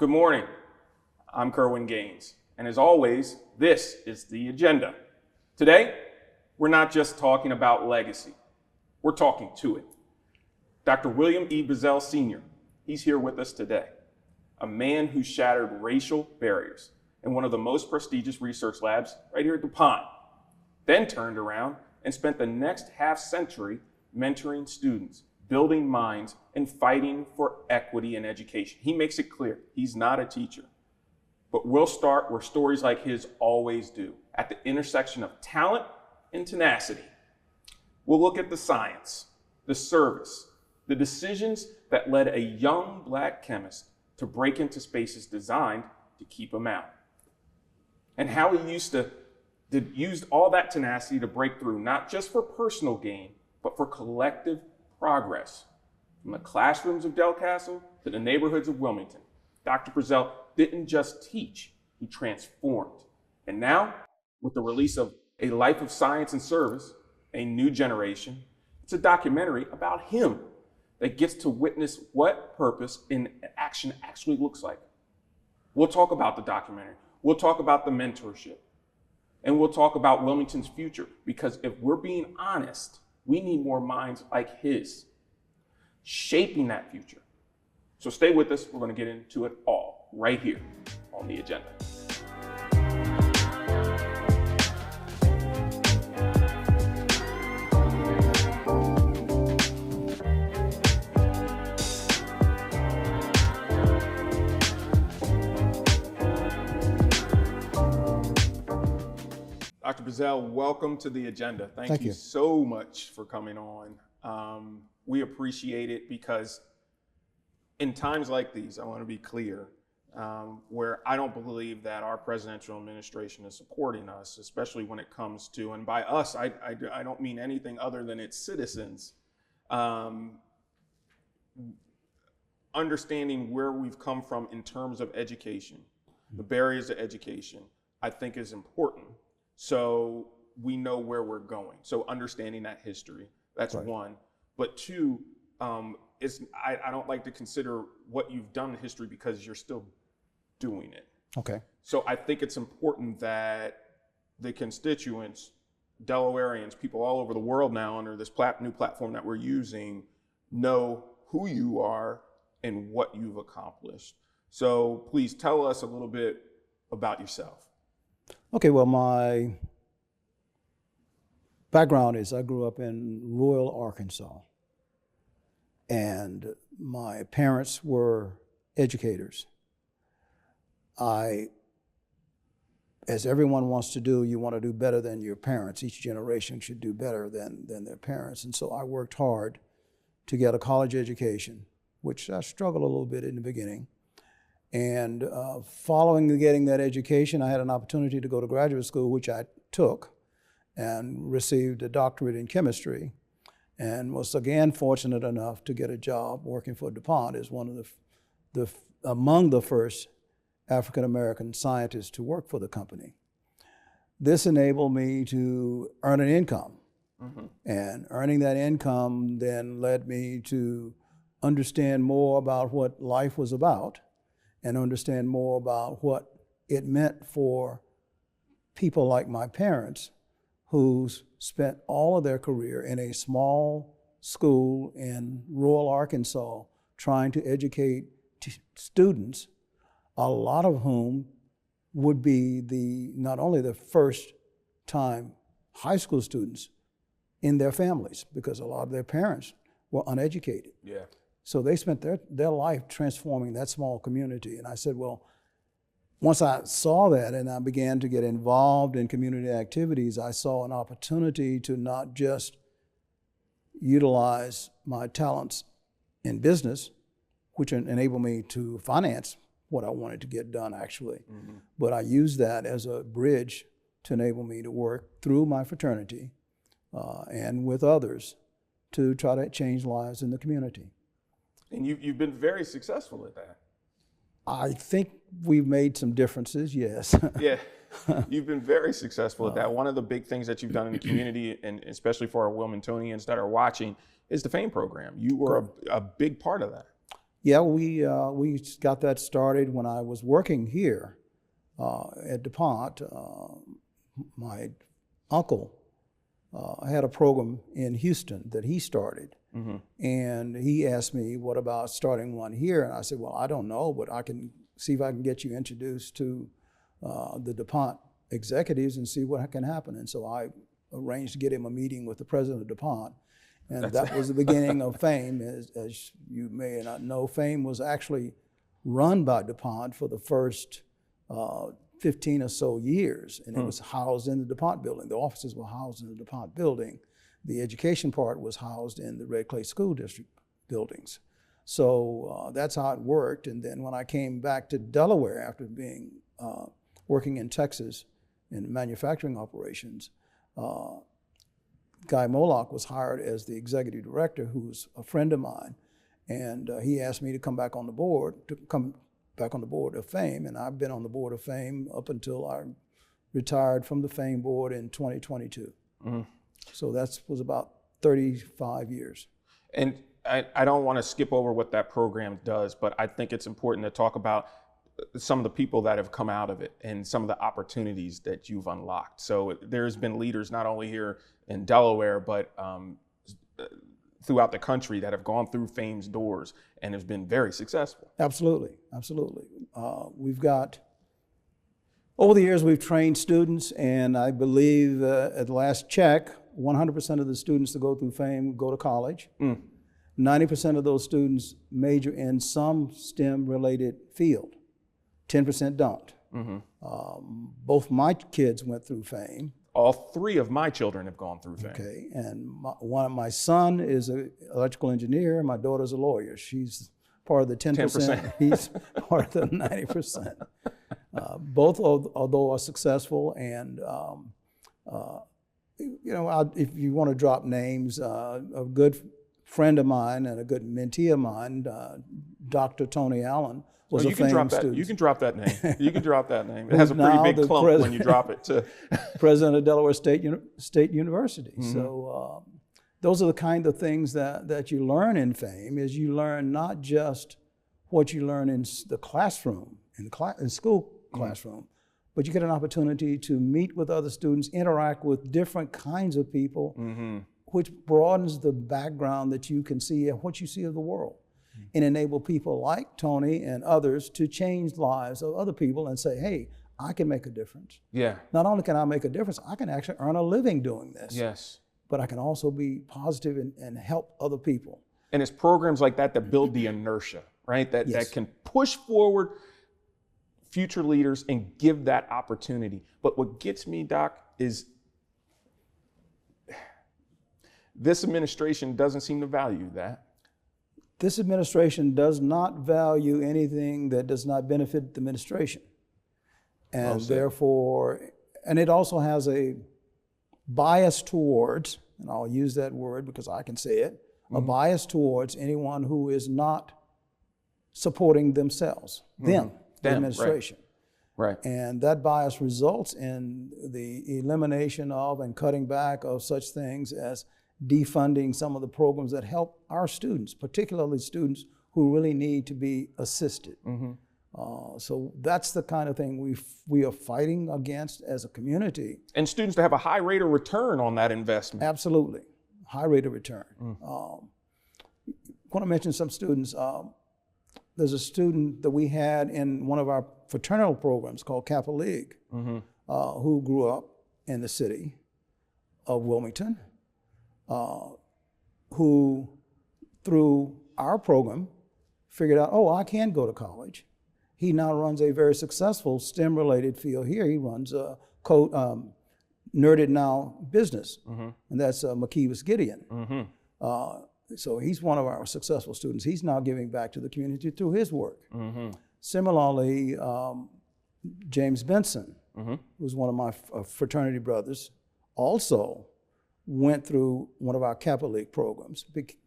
Good morning. I'm Kerwin Gaines, and as always, this is The Agenda. Today, we're not just talking about legacy, we're talking to it. Dr. William E. Bazzelle Sr., he's here with us today, a man who shattered racial barriers in one of the most prestigious research labs right here at DuPont, then turned around and spent the next half century mentoring students, building minds, and fighting for equity in education. He makes it clear he's not a teacher. But we'll start where stories like his always do, at the intersection of talent and tenacity. We'll look at the science, the service, the decisions that led a young Black chemist to break into spaces designed to keep him out, and how he used all that tenacity to break through, not just for personal gain, but for collective progress. From the classrooms of Del Castle to the neighborhoods of Wilmington, Dr. Bazzelle didn't just teach, he transformed. And now, with the release of A Life of Science and Service, A New Generation, it's a documentary about him that gets to witness what purpose in action actually looks like. We'll talk about the documentary, we'll talk about the mentorship, and we'll talk about Wilmington's future, because if we're being honest, we need more minds like his, shaping that future. So stay with us, we're gonna get into it all right here on The Agenda. Dr. Bazzelle, welcome to The Agenda. Thank you so much for coming on. We appreciate it because in times like these, I want to be clear, where I don't believe that our presidential administration is supporting us, especially when it comes to, and by us, I don't mean anything other than its citizens, understanding where we've come from in terms of education, the barriers to education, I think is important. So we know where we're going. So understanding that history, that's right. One. But two, I don't like to consider what you've done in history because you're still doing it. Okay. So I think it's important that the constituents, Delawareans, people all over the world now under this new platform that we're using, know who you are and what you've accomplished. So please tell us a little bit about yourself. Okay, well, my background is I grew up in rural Arkansas, and my parents were educators. As everyone wants to do, you want to do better than your parents. Each generation should do better than their parents. And so I worked hard to get a college education, which I struggled a little bit in the beginning. And following getting that education, I had an opportunity to go to graduate school, which I took, and received a doctorate in chemistry, and was again fortunate enough to get a job working for DuPont as one of among the first African-American scientists to work for the company. This enabled me to earn an income. Mm-hmm. And earning that income then led me to understand more about what life was about, and understand more about what it meant for people like my parents, who spent all of their career in a small school in rural Arkansas trying to educate students, a lot of whom would be not only the first time high school students in their families, because a lot of their parents were uneducated. Yeah. So they spent their life transforming that small community. And I said, well, once I saw that and I began to get involved in community activities, I saw an opportunity to not just utilize my talents in business, which enabled me to finance what I wanted to get done actually, mm-hmm. but I used that as a bridge to enable me to work through my fraternity and with others to try to change lives in the community. And you've been very successful at that. I think we've made some differences, yes. Yeah, you've been very successful at that. One of the big things that you've done in the community, and especially for our Wilmingtonians that are watching, is the FAME program. You were a big part of that. Yeah, we got that started when I was working here at DuPont. My uncle had a program in Houston that he started. Mm-hmm. And he asked me, what about starting one here? And I said, well, I don't know, but I can see if I can get you introduced to the DuPont executives and see what can happen. And so I arranged to get him a meeting with the president of DuPont. And that was the beginning of FAME. As you may not know, FAME was actually run by DuPont for the first 15 or so years. And it was housed in the DuPont building. The offices were housed in the DuPont building. The education part was housed in the Red Clay School District buildings. So that's how it worked. And then when I came back to Delaware after being working in Texas in manufacturing operations, Guy Moloch was hired as the executive director, who's a friend of mine, and he asked me to come back on the board, of FAME, and I've been on the board of FAME up until I retired from the FAME board in 2022. Mm-hmm. So that was about 35 years. And I don't want to skip over what that program does, but I think it's important to talk about some of the people that have come out of it and some of the opportunities that you've unlocked. So there's been leaders not only here in Delaware, but throughout the country that have gone through FAME's doors and have been very successful. Absolutely, absolutely. We've got, over the years, we've trained students, and I believe at the last check, 100% of the students that go through FAME go to college. 90% of those students major in some STEM-related field. 10% don't. Mm-hmm. Both my kids went through FAME. All three of my children have gone through FAME. Okay, and my son is an electrical engineer. My daughter's a lawyer. She's part of the 10%. He's part of the 90%. Both, although are successful, and if you want to drop names, a good friend of mine and a good mentee of mine, Dr. Tony Allen, was a FAME student. You can drop that name. You can drop that name. It has a pretty big clump when you drop it. President of Delaware State University. Mm-hmm. So those are the kind of things that you learn in FAME. Is you learn not just what you learn in the classroom, in school classroom, but you get an opportunity to meet with other students, interact with different kinds of people, which broadens the background that you can see and what you see of the world, and enable people like Tony and others to change lives of other people and say, hey, I can make a difference. Yeah. Not only can I make a difference, I can actually earn a living doing this. Yes. But I can also be positive and help other people. And it's programs like that that build the inertia, right? That can push forward future leaders and give that opportunity. But what gets me, Doc, is this administration doesn't seem to value that. This administration does not value anything that does not benefit the administration. And therefore, and it also has a bias towards, and I'll use that word because I can say it, a bias towards anyone who is not supporting themselves, the administration. Right. And that bias results in the elimination of and cutting back of such things as defunding some of the programs that help our students, particularly students who really need to be assisted. So that's the kind of thing we are fighting against as a community. And students to have a high rate of return on that investment. Absolutely, high rate of return. I want to mention some students. There's a student that we had in one of our fraternal programs called Kappa League, who grew up in the city of Wilmington, who through our program figured out, oh, I can go to college. He now runs a very successful STEM-related field here. He runs a Nerded Now business, and that's McKeevis Gideon. So he's one of our successful students. He's now giving back to the community through his work. Similarly, James Benson, who's one of my fraternity brothers, also went through one of our Kappa League programs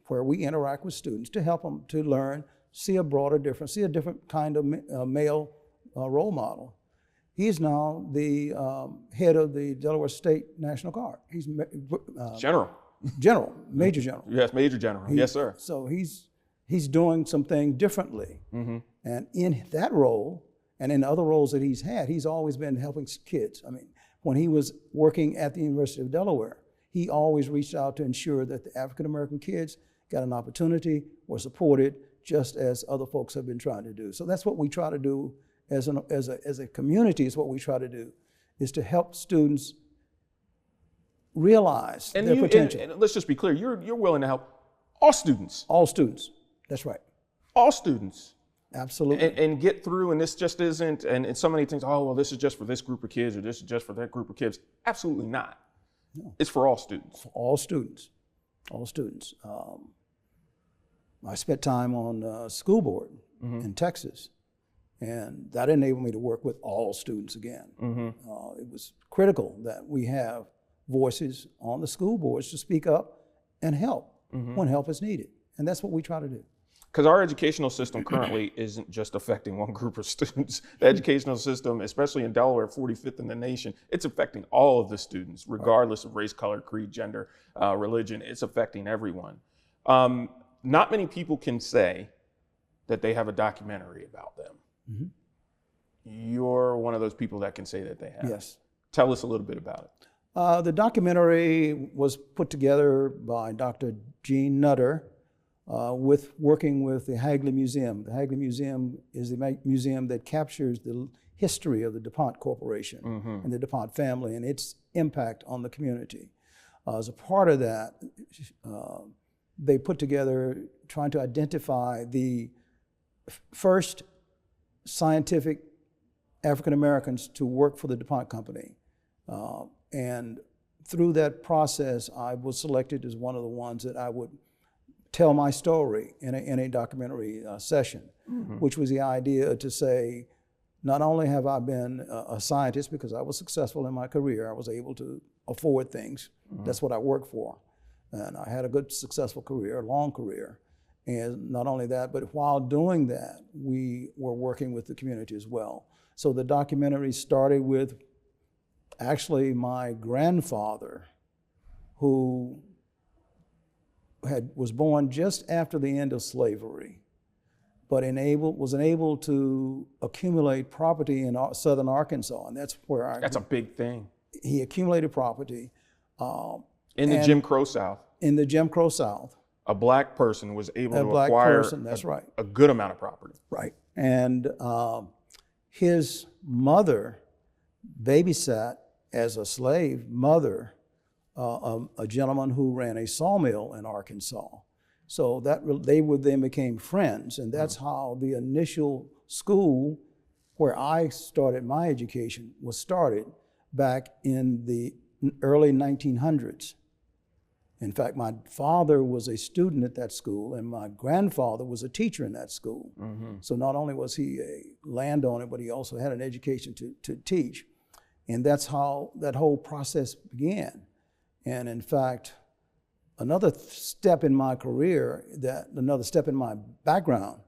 where we interact with students to help them to learn, see a broader difference, see a different kind of male role model. He's now the head of the Delaware State National Guard. He's Major General. Yes, Major General. Yes, sir. So he's he's doing something differently. And in that role, and in other roles that he's had, he's always been helping kids. I mean, when he was working at the University of Delaware, he always reached out to ensure that the African-American kids got an opportunity, were supported, just as other folks have been trying to do. So that's what we try to do as a community, is what we try to do, is to help students realize their potential. And let's just be clear, you're willing to help all students. All students, that's right. All students. Absolutely. And get through, and this just isn't, and so many things, oh, well, this is just for this group of kids, or this is just for that group of kids. Absolutely not. No. It's for all students. For all students. All students. I spent time on school board in Texas, and that enabled me to work with all students again. It was critical that we have voices on the school boards to speak up and help when help is needed. And that's what we try to do. Because our educational system currently isn't just affecting one group of students. The educational system, especially in Delaware, 45th in the nation, it's affecting all of the students, regardless of race, color, creed, gender, religion. It's affecting everyone. Not many people can say that they have a documentary about them. You're one of those people that can say that they have. Yes. Tell us a little bit about it. The documentary was put together by Dr. Gene Nutter, working with the Hagley Museum. The Hagley Museum is the museum that captures the history of the DuPont Corporation and the DuPont family and its impact on the community. As a part of that, they put together trying to identify the first scientific African Americans to work for the DuPont company. And through that process, I was selected as one of the ones that I would tell my story in a documentary session, which was the idea to say, not only have I been a scientist because I was successful in my career, I was able to afford things. That's what I worked for. And I had a good, successful career, a long career. And not only that, but while doing that, we were working with the community as well. So the documentary started with actually my grandfather, who was born just after the end of slavery, but was enabled to accumulate property in southern Arkansas, and that's where That's a big thing. He accumulated property. In the Jim Crow South. In the Jim Crow South. A black person was able to acquire a good amount of property. Right. And his mother babysat as a slave mother a gentleman who ran a sawmill in Arkansas. So they then became friends, and that's how the initial school where I started my education was started back in the early 1900s. In fact, my father was a student at that school, and my grandfather was a teacher in that school. So not only was he a landowner, but he also had an education to teach. And that's how that whole process began. And in fact, another step in my career, another step in my background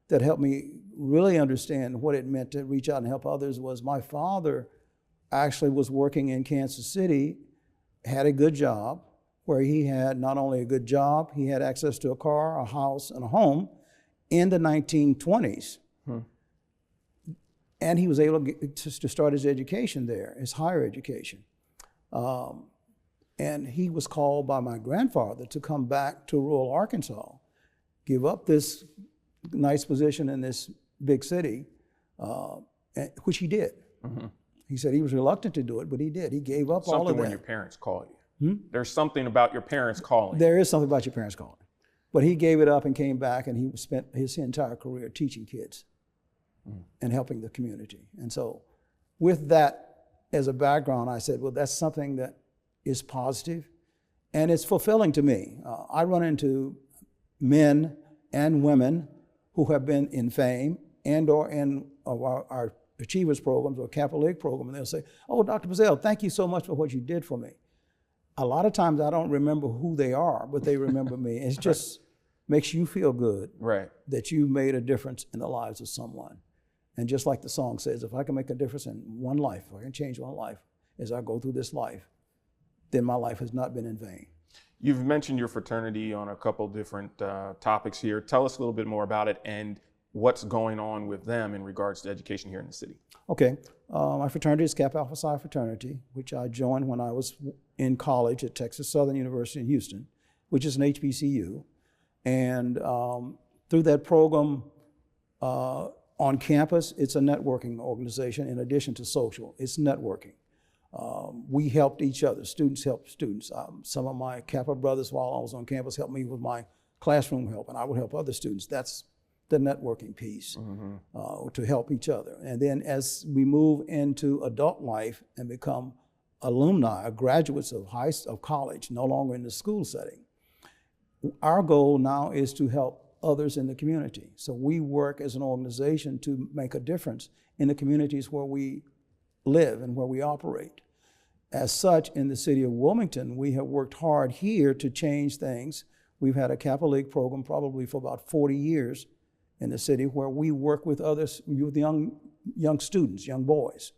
that helped me really understand what it meant to reach out and help others was my father actually was working in Kansas City, had a good job, where he had not only a good job, he had access to a car, a house, and a home in the 1920s. And he was able to start his education there, his higher education. And he was called by my grandfather to come back to rural Arkansas, give up this nice position in this big city, which he did. He said he was reluctant to do it, but he did. He gave up all of that. Something when your parents call you. There's something about your parents calling. There is something about your parents calling. But he gave it up and came back, and he spent his entire career teaching kids and helping the community. And so with that as a background, I said, well, that's something that is positive and it's fulfilling to me. I run into men and women who have been in fame and or in our Achievers programs or Capital League program, and they'll say, oh, Dr. Bazzelle, thank you so much for what you did for me. A lot of times I don't remember who they are, but they remember me. It just makes you feel good that you made a difference in the lives of someone. And just like the song says, if I can make a difference in one life, if I can change one life as I go through this life, then my life has not been in vain. You've mentioned your fraternity on a couple different topics here. Tell us a little bit more about it and what's going on with them in regards to education here in the city. Okay, my fraternity is Kappa Alpha Psi fraternity, which I joined when I was in college at Texas Southern University in Houston, which is an HBCU. And through that program on campus, it's a networking organization in addition to social. It's networking. We helped each other. Students helped students. Some of my Kappa brothers while I was on campus helped me with my classroom help, and I would help other students. That's the networking piece, to help each other. And then as we move into adult life and become alumni, graduates of college, no longer in the school setting, our goal now is to help others in the community. So we work as an organization to make a difference in the communities where we live and where we operate. As such, in the city of Wilmington, we have worked hard here to change things. We've had a Kappa League program probably for about 40 years in the city, where we work with others, with young students, young boys,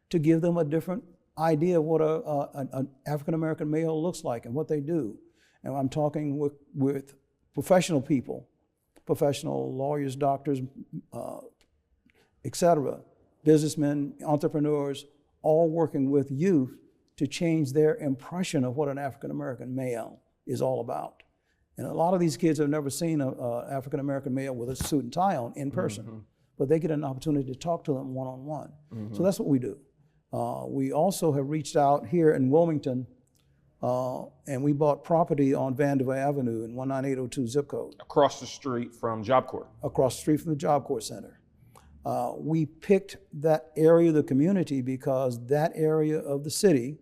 to give them a different idea of what an African-American male looks like and what they do. And I'm talking with professional people, professional lawyers, doctors, et cetera, businessmen, entrepreneurs, all working with youth to change their impression of what an African-American male is all about. And a lot of these kids have never seen an African-American male with a suit and tie on in person, but they get an opportunity to talk to them one-on-one. So that's what we do. We also have reached out here in Wilmington, and we bought property on Vanderbilt Avenue in 19802 zip code. Across the street from Job Corps. Across the street from the Job Corps Center. We picked that area of the community because that area of the city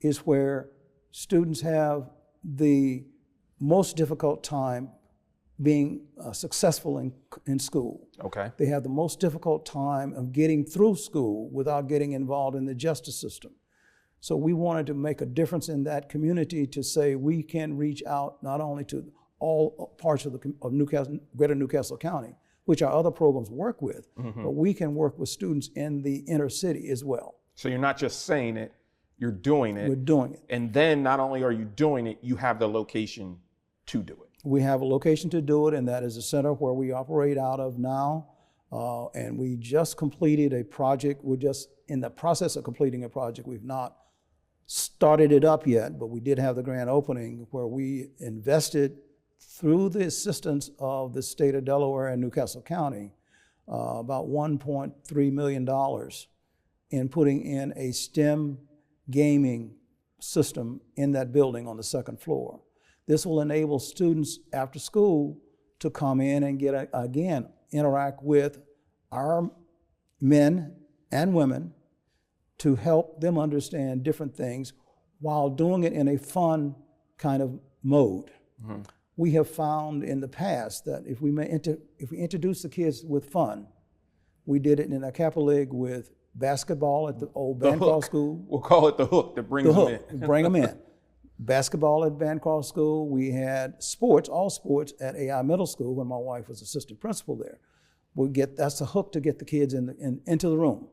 is where students have the most difficult time being successful in school. Okay. They have the most difficult time of getting through school without getting involved in the justice system. So we wanted to make a difference in that community to say we can reach out not only to all parts of Newcastle, greater Newcastle County, which our other programs work with, but we can work with students in the inner city as well. So you're not just saying it, you're doing it. We're doing it. And then not only are you doing it, you have the location to do it. We have a location to do it, and that is a center where we operate out of now. And we just completed a project. We're just in the process of completing a project. We've not started it up yet, but we did have the grand opening where we invested through the assistance of the state of Delaware and Newcastle County, about $1.3 million in putting in a STEM gaming system in that building on the second floor. This will enable students after school to come in and get, again, interact with our men and women to help them understand different things while doing it in a fun kind of mode. We have found in the past that if we introduce the kids with fun, we did it in a Kappa League with basketball at the old Bancroft School. We'll call it the hook that brings them in. Bring them in. Basketball at Bancroft School. We had sports, all sports at AI Middle School when my wife was assistant principal there. That's the hook to get the kids into the room.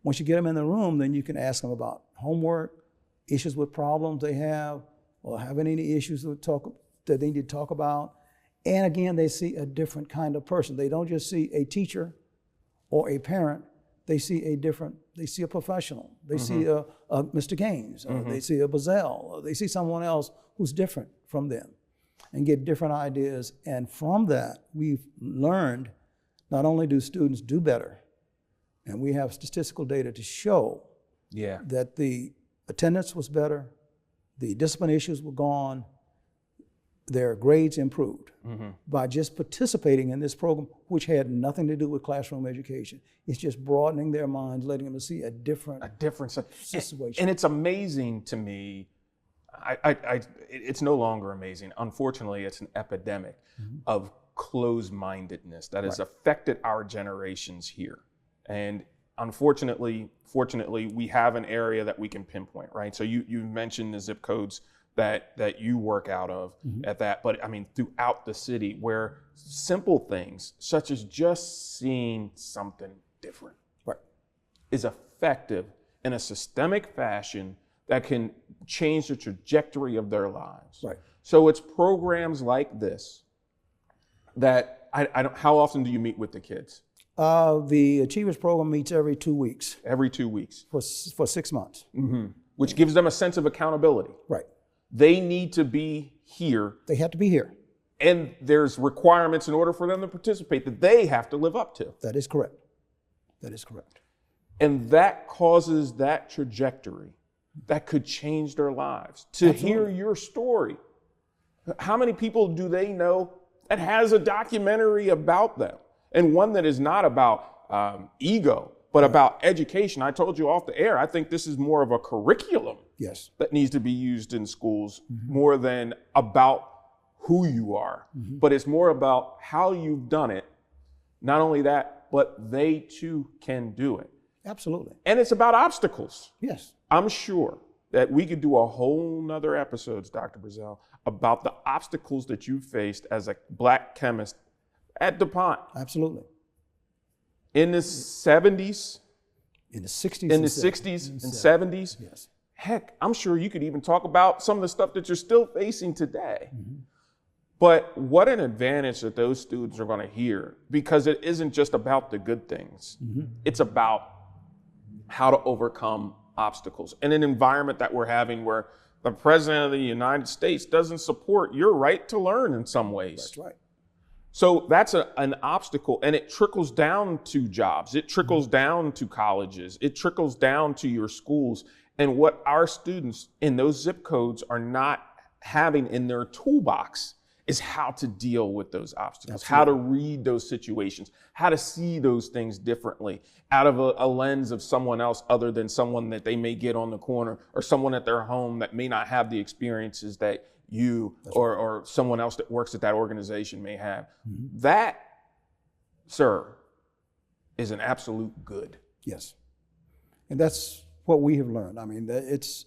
Once you get them in the room, then you can ask them about homework, issues with problems they have, or having any issues that they need to talk about. And again, they see a different kind of person. They don't just see a teacher or a parent. They see a professional. They see a Mr. Gaines, or they see a Bazzelle, or they see someone else who's different from them and get different ideas. And from that, we've learned not only do students do better, and we have statistical data to show that the attendance was better, the discipline issues were gone, their grades improved by just participating in this program, which had nothing to do with classroom education. It's just broadening their minds, letting them see a different situation. And it's amazing to me. It's no longer amazing. Unfortunately, it's an epidemic of closed-mindedness that has affected our generations here. And unfortunately, fortunately, we have an area that we can pinpoint, right? So you mentioned the zip codes that you work out of at that, but I mean throughout the city, where simple things such as just seeing something different is effective in a systemic fashion that can change the trajectory of their lives. So it's programs like this that I don't, how often do you meet with the kids? The Achievers Program meets every 2 weeks. Every 2 weeks. For 6 months. Mm-hmm. Which gives them a sense of accountability. Right. They need to be here. They have to be here. And there's requirements in order for them to participate that they have to live up to. That is correct. That is correct. And that causes that trajectory that could change their lives. To hear your story. How many people do they know that has a documentary about them? And one that is not about ego, but about education. I told you off the air, I think this is more of a curriculum that needs to be used in schools more than about who you are. But it's more about how you've done it. Not only that, but they too can do it. Absolutely. And it's about obstacles. Yes. I'm sure that we could do a whole nother episodes, Dr. Bazzelle, about the obstacles that you faced as a Black chemist at DuPont. Absolutely. In the 70s? In the 60s In the 60s and 70s? Yes. Heck, I'm sure you could even talk about some of the stuff that you're still facing today. But what an advantage that those students are going to hear, because it isn't just about the good things. It's about how to overcome obstacles in an environment that we're having where the President of the United States doesn't support your right to learn in some ways. That's right. So that's an obstacle, and it trickles down to jobs. It trickles down to colleges. It trickles down to your schools. And what our students in those zip codes are not having in their toolbox is how to deal with those obstacles, how to read those situations, how to see those things differently out of a lens of someone else other than someone that they may get on the corner or someone at their home that may not have the experiences that you or someone else that works at that organization may have. That, sir, is an absolute good. Yes. And that's what we have learned. I mean, it's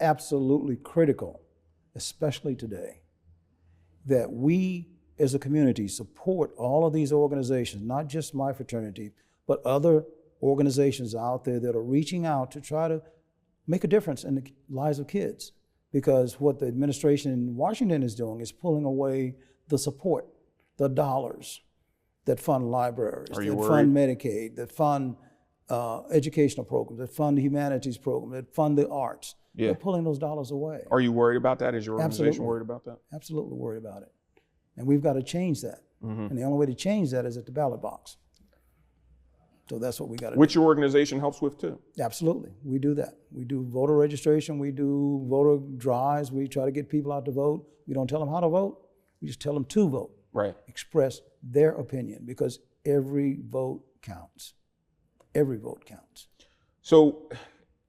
absolutely critical, especially today, that we as a community support all of these organizations, not just my fraternity, but other organizations out there that are reaching out to try to make a difference in the lives of kids. Because what the administration in Washington is doing is pulling away the support, the dollars that fund libraries, that fund Medicaid, that fund educational programs, that fund humanities programs, that fund the arts. They're pulling those dollars away. Are you worried about that? Is your organization worried about that? Absolutely worried about it. And we've got to change that. And the only way to change that is at the ballot box. So that's what we got to do. Which your organization helps with too. Absolutely, we do that. We do voter registration, we do voter drives, we try to get people out to vote. We don't tell them how to vote, we just tell them to vote. Right. Express their opinion, because every vote counts. Every vote counts. So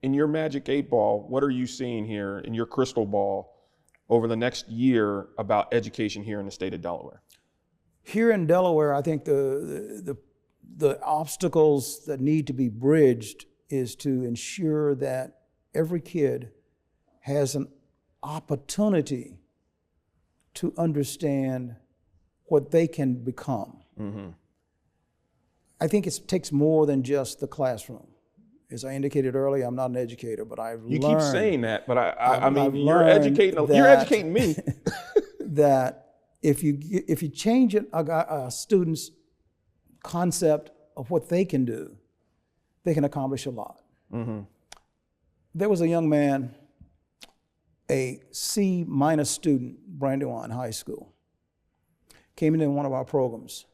in your magic 8-ball, what are you seeing here in your crystal ball over the next year about education here in the state of Delaware? Here in Delaware, I think the obstacles that need to be bridged is to ensure that every kid has an opportunity to understand what they can become. I think it takes more than just the classroom. As I indicated earlier, I'm not an educator, but I've learned. You keep saying that, but I mean, you're educating me. That if you change a student's concept of what they can do, they can accomplish a lot. There was a young man, a C- student, Brandywine High School, came into one of our programs.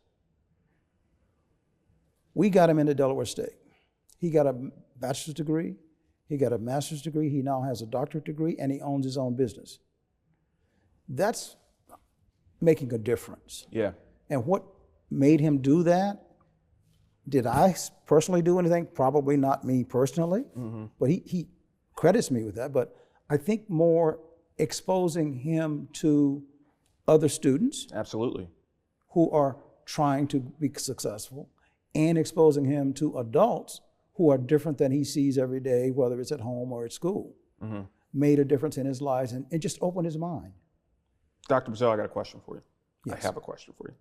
We got him into Delaware State. He got a bachelor's degree, he got a master's degree, he now has a doctorate degree, and he owns his own business. That's making a difference. Yeah. And what made him do that? Did I personally do anything? Probably not me personally, but he credits me with that. But I think more exposing him to other students. Absolutely. Who are trying to be successful, and exposing him to adults who are different than he sees every day, whether it's at home or at school, made a difference in his lives and just opened his mind. Dr. Bazzelle, I got a question for you. Yes. I have a question for you.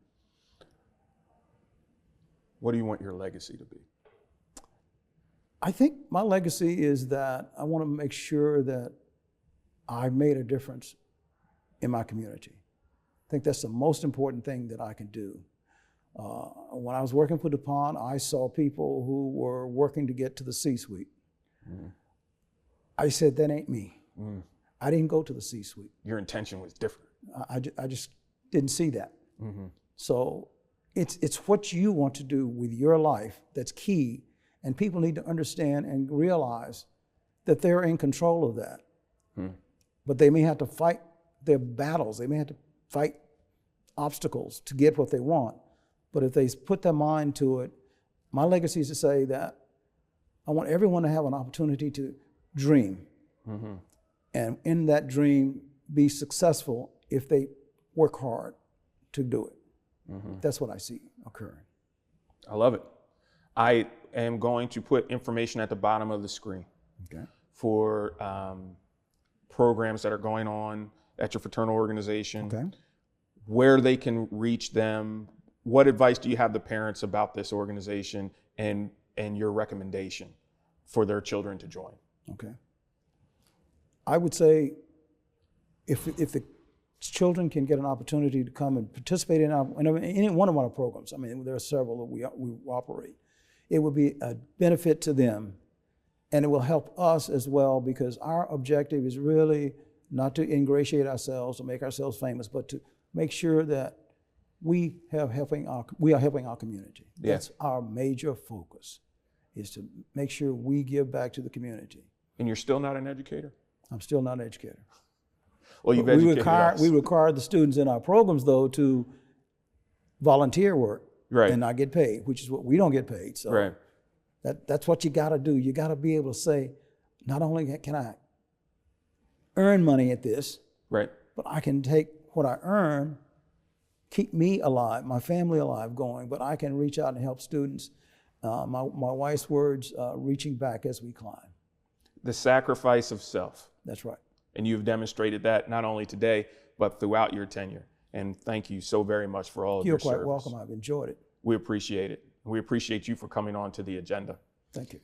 What do you want your legacy to be? I think my legacy is that I want to make sure that I made a difference in my community. I think that's the most important thing that I can do. When I was working for DuPont, I saw people who were working to get to the C-suite. I said, that ain't me. I didn't go to the C-suite. Your intention was different. I just didn't see that. So it's what you want to do with your life that's key, and people need to understand and realize that they're in control of that. But they may have to fight their battles. They may have to fight obstacles to get what they want. But if they put their mind to it, my legacy is to say that I want everyone to have an opportunity to dream. And in that dream, be successful if they work hard to do it. That's what I see occurring. I love it. I am going to put information at the bottom of the screen for programs that are going on at your fraternal organization, where they can reach them. What advice do you have the parents about this organization and your recommendation for their children to join? I would say if the children can get an opportunity to come and participate in any one of our programs, I mean, there are several that we operate, it would be a benefit to them, and it will help us as well, because our objective is really not to ingratiate ourselves or make ourselves famous, but to make sure that we are helping our community. That's our major focus, is to make sure we give back to the community. And you're still not an educator? I'm still not an educator. Well, you've educated us. We require the students in our programs, though, to volunteer work and not get paid, which is what we don't get paid. So that's what you got to do. You got to be able to say, not only can I earn money at this, but I can take what I earn, keep me alive, my family alive, going, but I can reach out and help students. My wife's words, reaching back as we climb. The sacrifice of self. That's right. And you've demonstrated that not only today, but throughout your tenure. And thank you so very much for all of your service. You're quite welcome. I've enjoyed it. We appreciate it. We appreciate you for coming on to the agenda. Thank you.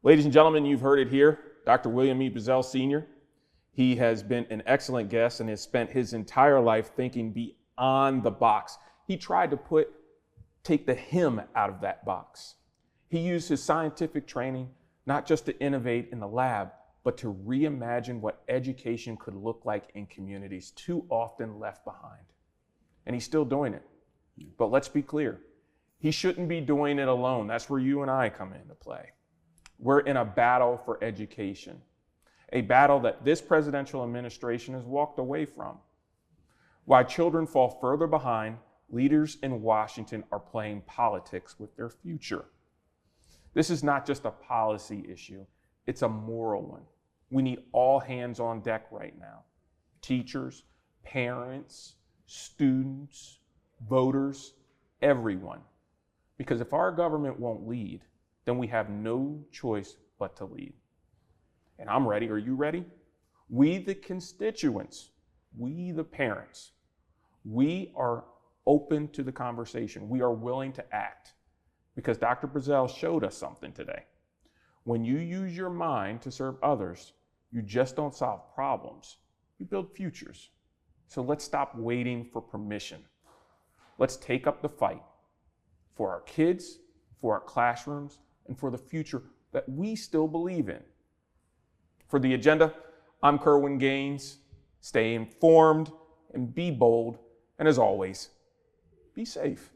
Ladies and gentlemen, you've heard it here. Dr. William E. Bazzelle Sr. He has been an excellent guest and has spent his entire life thinking beyond the box. He tried to take the him out of that box. He used his scientific training not just to innovate in the lab, but to reimagine what education could look like in communities too often left behind. And he's still doing it. But let's be clear, he shouldn't be doing it alone. That's where you and I come into play. We're in a battle for education, a battle that this presidential administration has walked away from. While children fall further behind, leaders in Washington are playing politics with their future. This is not just a policy issue, it's a moral one. We need all hands on deck right now. Teachers, parents, students, voters, everyone. Because if our government won't lead, then we have no choice but to lead. And I'm ready. Are you ready? We, the constituents, we, the parents, we are open to the conversation. We are willing to act. Because Dr. Bazzelle showed us something today. When you use your mind to serve others, you just don't solve problems. You build futures. So let's stop waiting for permission. Let's take up the fight for our kids, for our classrooms, and for the future that we still believe in. For the agenda, I'm Kerwin Gaines. Stay informed and be bold. And as always, be safe.